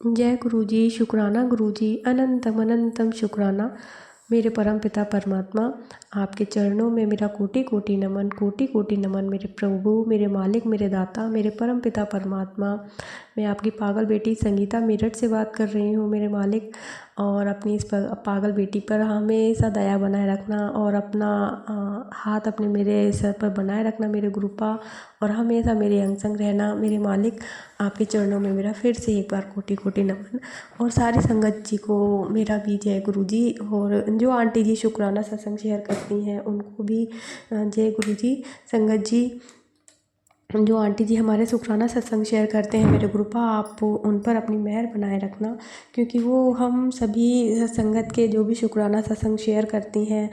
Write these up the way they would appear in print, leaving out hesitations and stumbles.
जय गुरु जी, शुक्राना गुरु जी, अनंतम अनंतम शुक्राना। मेरे परम पिता परमात्मा, आपके चरणों में मेरा कोटि कोटि नमन, कोटि कोटि नमन। मेरे प्रभु, मेरे मालिक, मेरे दाता, मेरे परम पिता परमात्मा। मैं आपकी पागल बेटी संगीता मेरठ से बात कर रही हूँ मेरे मालिक। और अपनी इस पागल बेटी पर हमेशा दया बनाए रखना और अपना हाथ अपने मेरे सर पर बनाए रखना मेरे गुरुपा, और हमेशा मेरे अंग संग रहना मेरे मालिक। आपके चरणों में मेरा फिर से एक बार कोटि कोटि नमन। और सारी संगत जी को मेरा भी जय गुरु जी। और जो आंटी जी शुक्राना सत्संग शेयर करती हैं उनको भी जय गुरु जी। संगत जी, जो आंटी जी हमारे शुक्राना सत्संग शेयर करते हैं मेरे ग्रुपा, आप उन पर अपनी मेहर बनाए रखना, क्योंकि वो हम सभी संगत के जो भी शुक्राना सत्संग शेयर करती हैं,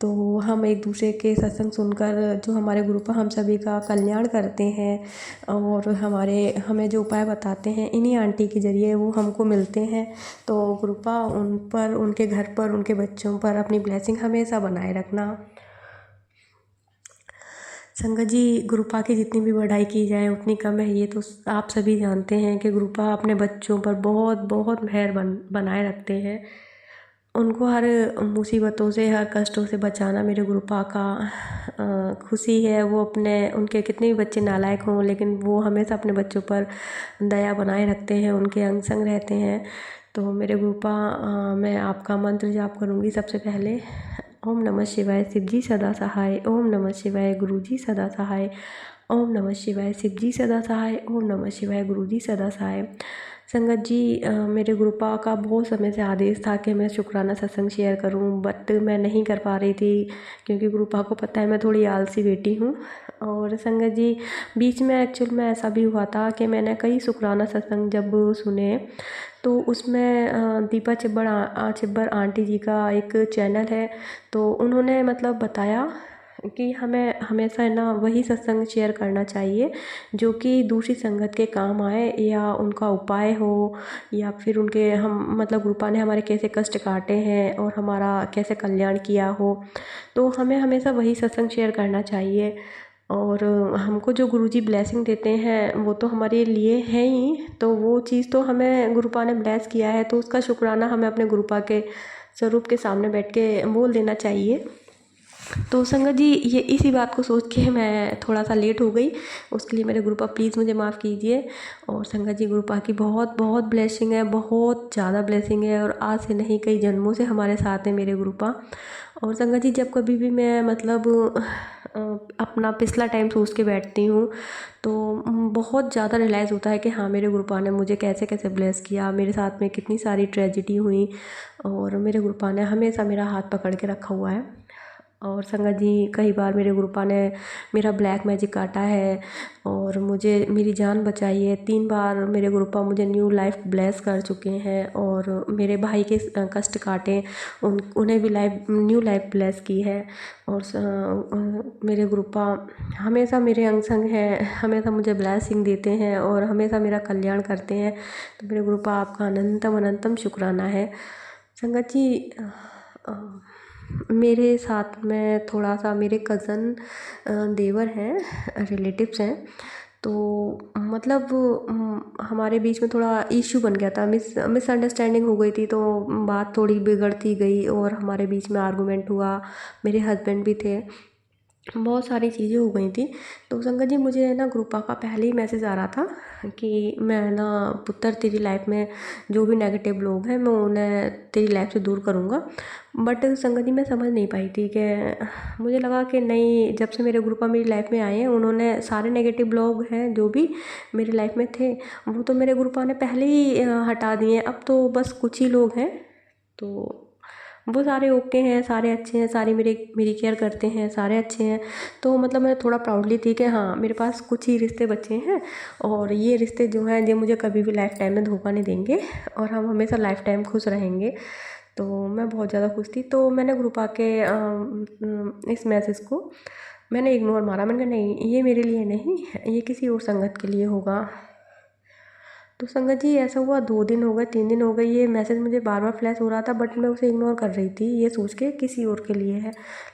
तो हम एक दूसरे के सत्संग सुनकर जो हमारे ग्रुप हम सभी का कल्याण करते हैं और हमें जो उपाय बताते हैं इन्हीं आंटी के ज़रिए वो हमको मिलते हैं। तो ग्रुपा उन पर, उनके घर पर, उनके बच्चों पर अपनी ब्लेसिंग हमेशा बनाए रखना। संगत जी, गुरुपा की जितनी भी बढ़ाई की जाए उतनी कम है। ये तो आप सभी जानते हैं कि गुरुपा अपने बच्चों पर बहुत बहुत मेहर बनाए रखते हैं। उनको हर मुसीबतों से, हर कष्टों से बचाना मेरे गुरुपा का खुशी है। वो उनके कितने भी बच्चे नालायक हों, लेकिन वो हमेशा अपने बच्चों पर दया बनाए रखते हैं, उनके अंग संग रहते हैं। तो मेरे गुरुपा, मैं आपका मंत्र जाप करूँगी सबसे पहले। ओम नमः शिवाय, शिव जी सदा सहाय। ओम नमः शिवाय, गुरु जी सदा सहाय। ओम नमः शिवाय, शिव जी सदा सहाय। ओम नमः शिवाय, गुरु जी सदा सहाय। संगत जी, मेरे गुरुपा का बहुत समय से आदेश था कि मैं शुक्राना सत्संग शेयर करूं, बट मैं नहीं कर पा रही थी, क्योंकि गुरुपा को पता है मैं थोड़ी आलसी बेटी हूं। और संगत जी, बीच में एक्चुअल में ऐसा भी हुआ था कि मैंने कई शुक्राना सत्संग जब सुने, तो उसमें दीपा चिब्बर आंटी जी का एक चैनल है, तो उन्होंने मतलब बताया कि हमें हमेशा है ना वही सत्संग शेयर करना चाहिए जो कि दूसरी संगत के काम आए, या उनका उपाय हो, या फिर उनके हम मतलब गुरुपा ने हमारे कैसे कष्ट काटे हैं और हमारा कैसे कल्याण किया हो, तो हमें हमेशा वही सत्संग शेयर करना चाहिए। और हमको जो गुरुजी ब्लेसिंग देते हैं वो तो हमारे लिए है ही, तो वो चीज़ तो हमें गुरुपा ने ब्लेस किया है, तो उसका शुक्राना हमें अपने गुरुपा के स्वरूप के सामने बैठ के बोल देना चाहिए। तो संगत जी, ये इसी बात को सोच के मैं थोड़ा सा लेट हो गई, उसके लिए मेरे गुरुपा प्लीज़ मुझे माफ़ कीजिए। और संगत जी, गुरुपा की बहुत बहुत ब्लेसिंग है, बहुत ज़्यादा ब्लेसिंग है, और आज से नहीं कई जन्मों से हमारे साथ है मेरे गुरुपा। और संगत जी, जब कभी भी मैं मतलब अपना पिछला टाइम सोच के बैठती हूँ, तो बहुत ज़्यादा रियलाइज़ होता है कि हाँ, मेरे गुरुपा ने मुझे कैसे कैसे ब्लेस किया, मेरे साथ में कितनी सारी ट्रेजिडी हुई, और मेरे गुरुपा ने हमेशा मेरा हाथ पकड़ के रखा हुआ है। और संगत जी, कई बार मेरे गुरुपा ने मेरा ब्लैक मैजिक काटा है और मुझे मेरी जान बचाई है। 3 बार मेरे गुरुपा मुझे न्यू लाइफ ब्लेस कर चुके हैं, और मेरे भाई के कष्ट काटे उन्हें भी न्यू लाइफ ब्लेस की है। और मेरे गुरुपा हमेशा मेरे अंग संग हैं, हमेशा मुझे ब्लेसिंग देते हैं और हमेशा मेरा कल्याण करते हैं। तो मेरे गुरुपा, आपका अनंतम अनंतम शुक्राना है। संगत जी, मेरे साथ में थोड़ा सा मेरे कज़न देवर हैं, रिलेटिव्स हैं, तो मतलब हमारे बीच में थोड़ा इश्यू बन गया था, मिसअंडरस्टैंडिंग हो गई थी, तो बात थोड़ी बिगड़ती गई और हमारे बीच में आर्गूमेंट हुआ। मेरे हस्बैंड भी थे, बहुत सारी चीज़ें हो गई थी। तो संगत जी, मुझे ना ग्रुपा का पहले ही मैसेज आ रहा था कि मैं ना पुत्र, तेरी लाइफ में जो भी नेगेटिव लोग हैं मैं उन्हें तेरी लाइफ से दूर करूँगा। बट संगत जी, मैं समझ नहीं पाई थी कि मुझे लगा कि नहीं, जब से मेरे ग्रुपा मेरी लाइफ में आए हैं, उन्होंने सारे नेगेटिव लोग हैं जो भी मेरी लाइफ में थे वो तो मेरे ग्रुपा ने पहले ही हटा दिए, अब तो बस कुछ ही लोग हैं। तो वो सारे ओके हैं, सारे अच्छे हैं, सारे मेरी केयर करते हैं, सारे अच्छे हैं। तो मतलब मैं थोड़ा प्राउडली थी कि हाँ, मेरे पास कुछ ही रिश्ते बचे हैं, और ये रिश्ते जो हैं ये मुझे कभी भी लाइफ टाइम में धोखा नहीं देंगे, और हम हमेशा लाइफ टाइम खुश रहेंगे। तो मैं बहुत ज़्यादा खुश थी। तो मैंने ग्रुप आके इस मैसेज को मैंने इग्नोर मारा। मैंने कहा नहीं, ये मेरे लिए नहीं, ये किसी और संगत के लिए होगा। तो संगत जी, ऐसा हुआ 2 दिन हो गए, 3 दिन हो गए, ये मैसेज मुझे बार बार फ्लैश हो रहा था, बट मैं उसे इग्नोर कर रही थी, ये सोच के किसी और के लिए है।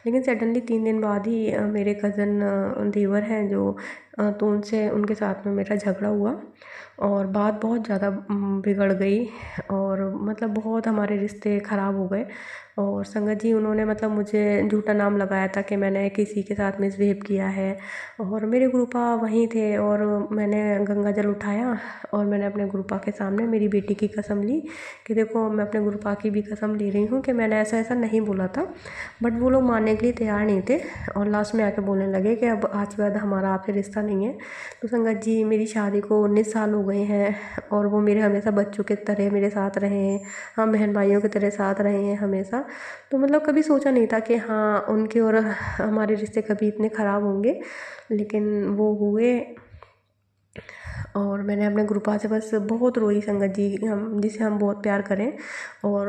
लेकिन सडनली 3 दिन बाद ही मेरे कज़न देवर हैं जो तो उनके साथ में मेरा झगड़ा हुआ और बात बहुत ज़्यादा बिगड़ गई और मतलब बहुत हमारे रिश्ते ख़राब हो गए। और संगत जी उन्होंने मतलब मुझे झूठा नाम लगाया था कि मैंने किसी के साथ मिसबिहेव किया है। और मेरे गुरुपा वहीं थे और मैंने गंगा जल उठाया और मैंने अपने गुरुपा के सामने मेरी बेटी की कसम ली कि देखो मैं अपने गुरुपा की भी कसम ले रही हूँ कि मैंने ऐसा ऐसा नहीं बोला था। बट वो लोग मानने के लिए तैयार नहीं थे और लास्ट में आके बोलने लगे कि अब आज के बाद हमारा आपसे रिश्ता नहीं है। तो संगत जी मेरी शादी को 19 साल हो गए हैं और वो मेरे हमेशा बच्चों के तरह मेरे साथ रहे हैं। हम बहन भाइयों की तरह साथ रहे हैं हमेशा। तो मतलब कभी सोचा नहीं था कि हाँ उनके और हमारे रिश्ते कभी इतने ख़राब होंगे, लेकिन वो हुए। और मैंने अपने गुरुपा से बस बहुत रोई संगत जी, हम जिसे हम बहुत प्यार करें और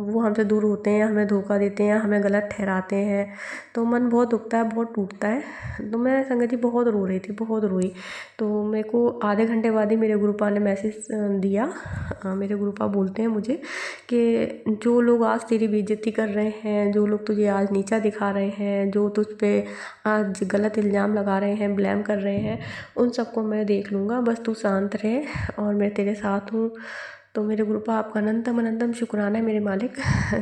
वो हमसे दूर होते हैं, हमें धोखा देते हैं, हमें गलत ठहराते हैं, तो मन बहुत दुखता है, बहुत टूटता है। तो मैं संगत जी बहुत रो रही थी, बहुत रोई। तो मेरे को आधे घंटे बाद ही मेरे गुरुपा ने मैसेज दिया। मेरे गुरुपा बोलते हैं मुझे कि जो लोग आज तेरी बेइज्जती कर रहे हैं, जो लोग तुझे आज नीचा दिखा रहे हैं, जो तुझ पे आज गलत इल्ज़ाम लगा रहे हैं, ब्लेम कर रहे हैं, उन सबको मैं देख लूँगा, बस तू शांत रहे और मैं तेरे साथ हूँ। तो मेरे गुरुपा आपका अनंतम अनंतम शुक्राना है मेरे मालिक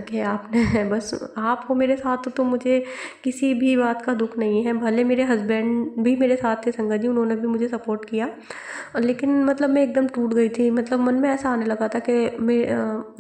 कि आपने बस आप हो मेरे साथ तो मुझे किसी भी बात का दुख नहीं है। भले मेरे हस्बैंड भी मेरे साथ थे संगत जी, उन्होंने भी मुझे सपोर्ट किया, लेकिन मतलब मैं एकदम टूट गई थी। मतलब मन में ऐसा आने लगा था कि मैं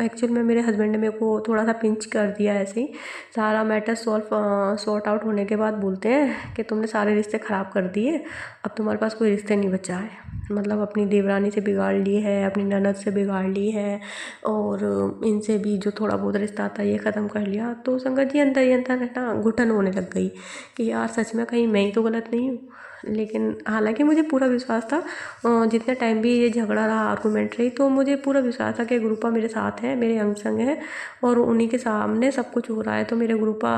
एक्चुअल में मेरे हस्बैंड ने मेरे को थोड़ा सा पिंच कर दिया ऐसे ही। सारा मैटर सॉर्ट आउट होने के बाद बोलते हैं कि तुमने सारे रिश्ते ख़राब कर दिए, अब तुम्हारे पास कोई रिश्ते नहीं बचा है। मतलब अपनी देवरानी से बिगाड़ ली है, अपनी ननद से बिगाड़ ली है और इनसे भी जो थोड़ा बहुत रिश्ता था ये ख़त्म कर लिया। तो संगत जी अंदर ही अंदर है ना घुटन होने लग गई कि यार सच में कहीं मैं ही तो गलत नहीं हूँ। लेकिन हालांकि मुझे पूरा विश्वास था, जितने टाइम भी ये झगड़ा रहा, आर्गूमेंट रही, तो मुझे पूरा विश्वास था कि गुरुपा मेरे साथ है, मेरे अंग संग है और उन्हीं के सामने सब कुछ हो रहा है। तो मेरे गुरुपा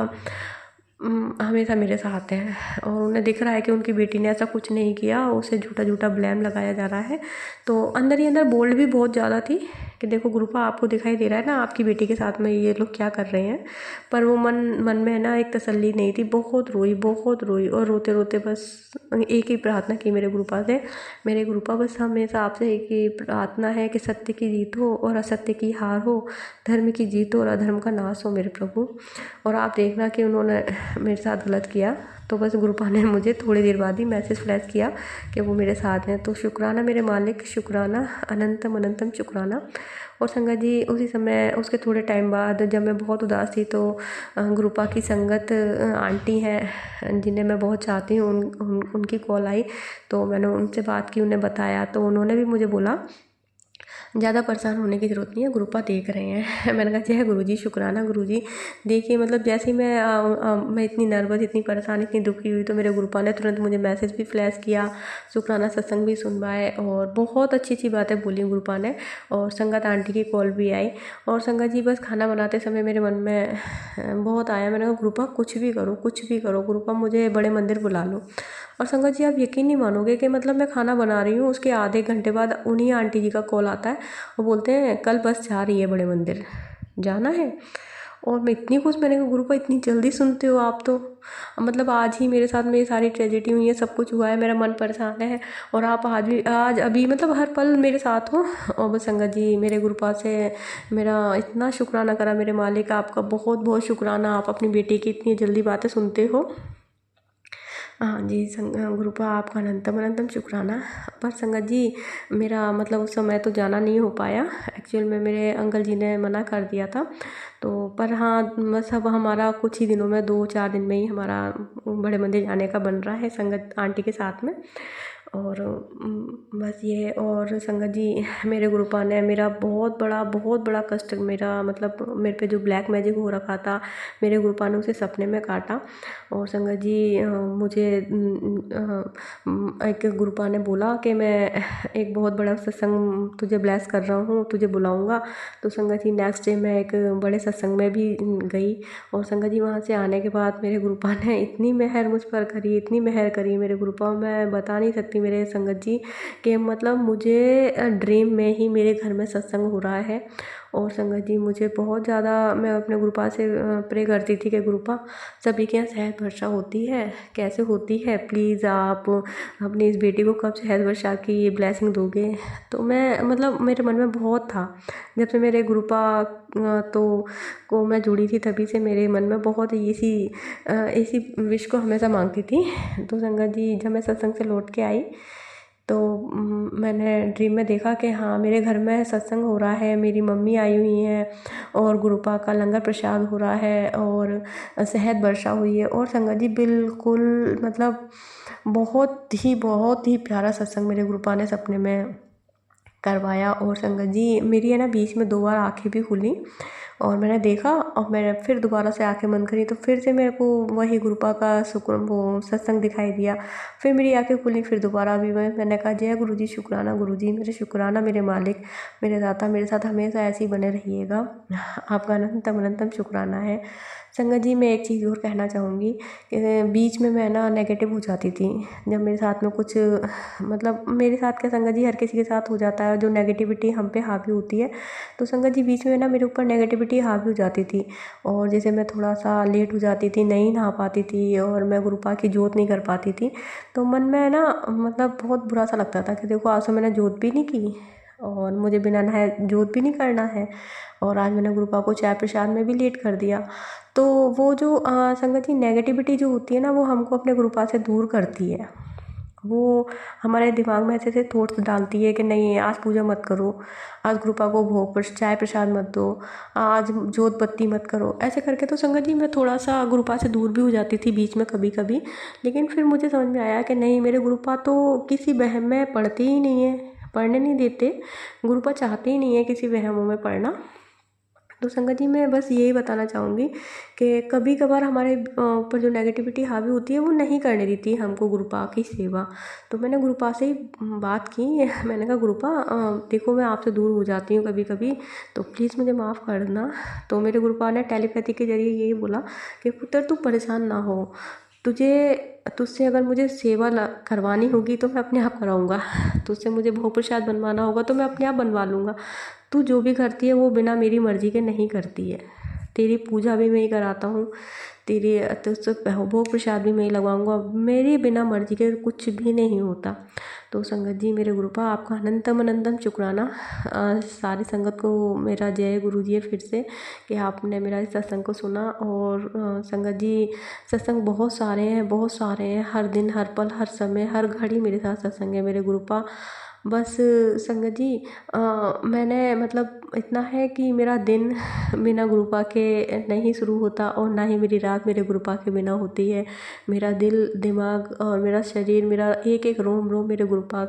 हमेशा मेरे साथ हैं और उन्हें दिख रहा है कि उनकी बेटी ने ऐसा कुछ नहीं किया, उसे झूठा झूठा ब्लेम लगाया जा रहा है। तो अंदर ही अंदर बोल्ड भी बहुत ज़्यादा थी कि देखो गुरुपा आपको दिखाई दे रहा है ना आपकी बेटी के साथ में ये लोग क्या कर रहे हैं। पर वो मन मन में है ना एक तसल्ली नहीं थी। बहुत रोई, बहुत रोई और रोते रोते बस एक ही प्रार्थना की मेरे गुरुपा से, मेरे गुरुपा बस हमेशा आपसे एक ही प्रार्थना है कि सत्य की जीत हो और असत्य की हार हो, धर्म की जीत हो और अधर्म का नाश हो मेरे प्रभु। और आप देखना कि उन्होंने मेरे साथ गलत किया तो बस गुरुपा ने मुझे थोड़ी देर बाद ही मैसेज फ्लैश किया कि वो मेरे साथ हैं। तो शुक्राना मेरे मालिक, शुक्राना, अनंतम अनंतम शुक्राना। और संगत जी उसी समय उसके थोड़े टाइम बाद जब मैं बहुत उदास थी तो गुरुपा की संगत आंटी हैं जिन्हें मैं बहुत चाहती हूँ, उनकी कॉल आई। तो मैंने उनसे बात की, उन्हें बताया, तो उन्होंने भी मुझे बोला ज़्यादा परेशान होने की ज़रूरत नहीं है, गुरुपा देख रहे हैं। मैंने कहा जय गुरुजी, शुक्राना गुरुजी। देखिए मतलब जैसे ही मैं इतनी नर्वस, इतनी परेशान, इतनी दुखी हुई तो मेरे गुरुपा ने तुरंत मुझे मैसेज भी फ्लैश किया, शुक्राना सत्संग भी सुनवाए और बहुत अच्छी अच्छी बातें बोली गुरुपा ने। और संगत आंटी की कॉल भी आई। और संगत जी बस खाना बनाते समय मेरे मन में बहुत आया, मैंने कहा गुरुपा कुछ भी करो, कुछ भी करो, गुरुपा मुझे बड़े मंदिर बुला लो। और संगत जी आप यकीन नहीं मानोगे कि मतलब मैं खाना बना रही हूँ, उसके आधे घंटे बाद उन्हीं आंटी जी का कॉल आता है। वो बोलते हैं कल बस जा रही है बड़े मंदिर, जाना है। और मैं इतनी खुश, मैंने कहा गुरुपा इतनी जल्दी सुनते हो आप तो। मतलब आज ही मेरे साथ में ये सारी ट्रेजेडी हुई है, सब कुछ हुआ है, मेरा मन परेशान है और आप आज अभी मतलब हर पल मेरे साथ हो। और बस संगत जी मेरे गुरुपा से मेरा इतना शुक्राना करा मेरे मालिक, आपका बहुत बहुत शुक्राना, आप अपनी बेटी की इतनी जल्दी बातें सुनते हो। हाँ जी गुरुपा आपका अनंतम अनंतम शुक्राना। पर संगत जी मेरा मतलब उस समय तो जाना नहीं हो पाया, एक्चुअल में मेरे अंकल जी ने मना कर दिया था। तो पर हाँ बस अब हमारा कुछ ही दिनों में 2-4 दिन में ही हमारा बड़े मंदिर जाने का बन रहा है संगत आंटी के साथ में। और बस ये। और संगत जी मेरे गुरुपा ने मेरा बहुत बड़ा कष्ट, मेरा मतलब मेरे पे जो ब्लैक मैजिक हो रखा था, मेरे गुरुपा ने उसे सपने में काटा। और संगत जी मुझे एक गुरुपा ने बोला कि मैं एक बहुत बड़ा सत्संग तुझे ब्लेस कर रहा हूँ, तुझे बुलाऊंगा। तो संगत जी नेक्स्ट डे मैं एक बड़े सत्संग में भी गई। और संगत जी वहाँ से आने के बाद मेरे गुरुपा ने इतनी मेहर मुझ पर करी, इतनी मेहर करी मेरे गुरुपा, मैं बता नहीं सकती मेरे संगत जी कि मतलब मुझे ड्रीम में ही मेरे घर में सत्संग हो रहा है। और संगत जी मुझे बहुत ज़्यादा, मैं अपने गुरुपा से प्रे करती थी कि गुरुपा सभी के यहाँ शहद वर्षा होती है, कैसे होती है, प्लीज़ आप अपनी इस बेटी को कब शहद वर्षा की ब्लेसिंग दोगे। तो मैं मतलब मेरे मन में बहुत था, जब से मेरे गुरुपा तो को मैं जुड़ी थी तभी से मेरे मन में बहुत इसी विश को हमेशा मांगती थी। तो संगत जी जब मैं सत्संग से लौट के आई तो मैंने ड्रीम में देखा कि हाँ मेरे घर में सत्संग हो रहा है, मेरी मम्मी आई हुई हैं और गुरुपा का लंगर प्रसाद हो रहा है और शहद वर्षा हुई है। और संगत जी बिल्कुल मतलब बहुत ही प्यारा सत्संग मेरे गुरुपा ने सपने में करवाया। और संगत जी मेरी है ना बीच में 2 बार आँखें भी खुली और मैंने देखा और मैंने फिर दोबारा से आंखें बंद करी तो फिर से मेरे को वही गुरुपा का शुक्र वो सत्संग दिखाई दिया। फिर मेरी आंखें खुली, फिर दोबारा भी मैंने कहा जय गुरुजी, शुक्राना गुरुजी, मेरे शुक्राना मेरे मालिक, मेरे दाता, मेरे साथ हमेशा ऐसे ही बने रहिएगा, आपका अनंतम अनंतम शुक्राना है। संगत जी मैं एक चीज़ और कहना चाहूँगी कि बीच में मैं ना नेगेटिव हो जाती थी जब मेरे साथ में कुछ मतलब मेरे साथ क्या संगत जी हर किसी के साथ हो जाता है, जो नेगेटिविटी हम पे हावी होती है। तो संगत जी बीच में ना मेरे ऊपर नेगेटिविटी हावी हो जाती थी और जैसे मैं थोड़ा सा लेट हो जाती थी, नहीं नहा पाती थी और मैं गुरुपा की जोत नहीं कर पाती थी। तो मन में ना मतलब बहुत बुरा सा लगता था कि देखो आज तो मैंने जोत भी नहीं की और मुझे बिना नहाए जोत भी नहीं करना है और आज मैंने गुरुपा को चाय प्रसाद में भी लेट कर दिया। तो वो जो संगत जी नेगेटिविटी जो होती है ना वो हमको अपने गुरुपा से दूर करती है। वो हमारे दिमाग में ऐसे थॉट्स डालती है कि नहीं आज पूजा मत करो, आज गुरुपा को भोग पर चाय प्रसाद मत दो, आज जोत बत्ती मत करो। ऐसे करके तो संगत जी मैं थोड़ा सा गुरुपा से दूर भी हो जाती थी बीच में कभी कभी। लेकिन फिर मुझे समझ में आया कि नहीं मेरे गुरुपा तो किसी वहम में पढ़ते ही नहीं है, पढ़ने नहीं देते, गुरुपा चाहते ही नहीं है किसी वहमों में पढ़ना। तो संगत जी मैं बस यही बताना चाहूँगी कि कभी कभार हमारे ऊपर जो नेगेटिविटी हावी होती है वो नहीं करने देती है हमको गुरुपा की सेवा। तो मैंने गुरुपा से ही बात की, मैंने कहा गुरुपा देखो मैं आपसे दूर हो जाती हूँ कभी कभी, तो प्लीज़ मुझे माफ़ कर देना। तो मेरे गुरुपा ने टेलीपैथी के जरिए यही बोला कि पुत्र तू परेशान ना हो, तुझसे अगर मुझे सेवा करवानी होगी तो मैं अपने आप कराऊंगा, तुझसे मुझे भोग प्रसाद बनवाना होगा तो मैं अपने आप बनवा लूँगा। तू जो भी करती है वो बिना मेरी मर्जी के नहीं करती है, तेरी पूजा भी मैं ही कराता हूँ, तेरी तुझसे भोग प्रसाद भी मैं ही लगवाऊँगा, मेरी बिना मर्जी के कुछ भी नहीं होता। तो संगत जी मेरे गुरुपा आपका अनंतम अनंतम शुक्राना। सारी संगत को मेरा जय गुरु जी फिर से कि आपने मेरा इस सत्संग को सुना। और संगत जी सत्संग बहुत सारे हैं, हर दिन हर पल हर समय हर घड़ी मेरे साथ सत्संग है मेरे गुरुपा। बस संगत जी मैंने मतलब इतना है कि मेरा दिन बिना गुरुपा के नहीं शुरू होता और ना ही मेरी रात मेरे गुरुपा के बिना होती है। मेरा दिल दिमाग और मेरा शरीर, मेरा एक एक रोम रोम मेरे गुरुपा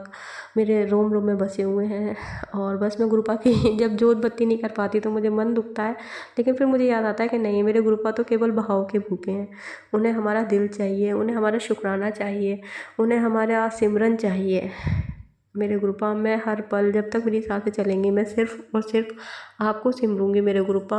मेरे रोम रोम में बसे हुए हैं। और बस मैं गुरुपा की जब जोत बत्ती नहीं कर पाती तो मुझे मन दुखता है, लेकिन फिर मुझे याद आता है कि नहीं मेरे गुरुपा तो केवल बहाव के भूखे हैं, उन्हें हमारा दिल चाहिए, उन्हें हमारा शुक्राना चाहिए, उन्हें हमारा सिमरन चाहिए। मेरे गुरुपा मैं हर पल जब तक मेरी सांसें चलेंगी मैं सिर्फ और सिर्फ आपको सिमरूंगी मेरे गुरुपा।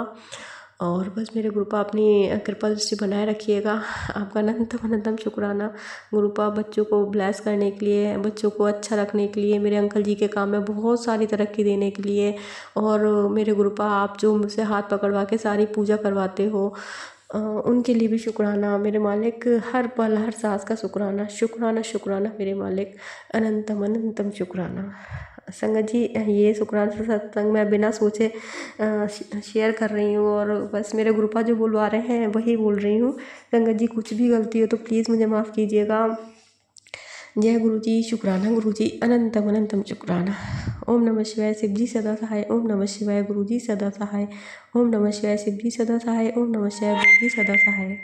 और बस मेरे गुरुपा अपनी कृपा दृष्टि बनाए रखिएगा, आपका अनंतम अनंतम शुक्राना। गुरुपा बच्चों को ब्लेस करने के लिए, बच्चों को अच्छा रखने के लिए, मेरे अंकल जी के काम में बहुत सारी तरक्की देने के लिए। और मेरे गुरुपा आप जो मुझसे हाथ पकड़वा के सारी पूजा करवाते हो उनके लिए भी शुक्राना मेरे मालिक, हर पल हर सांस का शुक्राना शुक्राना शुक्राना मेरे मालिक, अनंतम अनंतम शुक्राना। संगत जी ये शुक्राना से सत्संग मैं बिना सोचे शेयर कर रही हूँ और बस मेरे गुरुपा जो बुलवा रहे हैं वही बोल रही हूँ। संगत जी कुछ भी गलती हो तो प्लीज़ मुझे माफ़ कीजिएगा। जय गुरु जी, शुक्राना गुरु जी, अनंतम अनंतम शुक्राना। ओम नमः शिवाय, शिव जी सदा सहाय। ओम नमः शिवाय, गुरु जी सदा सहाय। ओम नमः शिवाय, शिव जी सदा सहाय। ओम नमः शिवाय, गुरु जी सदा सहाय।